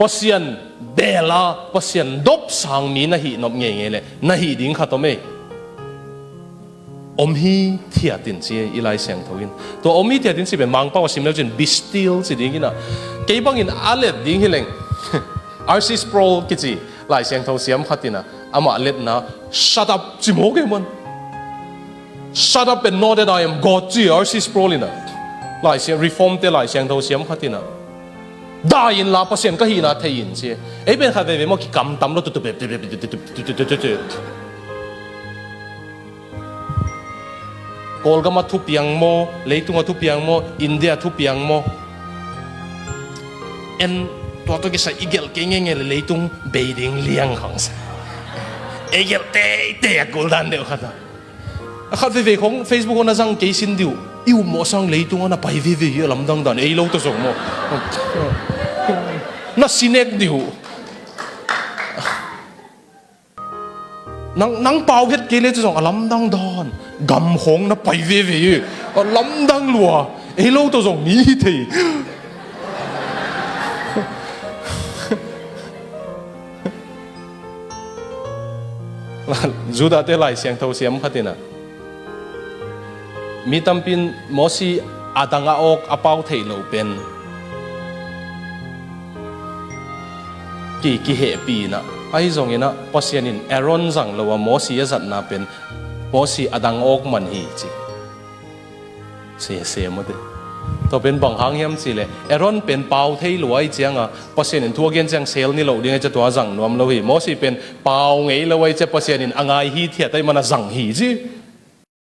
pasian bela pasian dop sang mi na hi nop nge nge le na hi ding khatome hi thiatin che ilai sang thoin to hi thiatin si ben mang pa sim le chen bistil si ding ina ke bang in alet ding hileng RC Sproul kichi lai sang tho siam khatina ama let na shut up chimo ke mon shut up and know that I am God ji RC Sproul ina lai siang reform te lai sang tho siam khatina da in la pasien ka hi na thein che e ben kha ve mo ki kam tam lo tu be Kolgama thu piang mo leitunga thu piang mo India thu piang mo en to ke sa igel ke ngenge leitung beiding liang khang sa igel te goldan de khata khat ve khong Facebook on sang ke sin diu iu mo sang leitung na pai ve lam dang dan ei lo to song mo na sinek diu nang pau het ke le song lam dang don gam hong na pai ve lam dang lua ei lo to song ni thei Juda te lai siang tho siam khatina mi tampin mosi adanga ok apau thei lo pen ki he pi na ai zong ina pasianin Aaron zang lo mosi azat na pen mosi adang ok man hi chi se mo de to pen bang hang yam chi le Aaron pen pau thei luai chianga pasianin thu gen chang sel ni lo ding cha to zang nom lo hi mosi pen pau ngei lo wai cha pasianin angai hi thia tai mana zang hi chi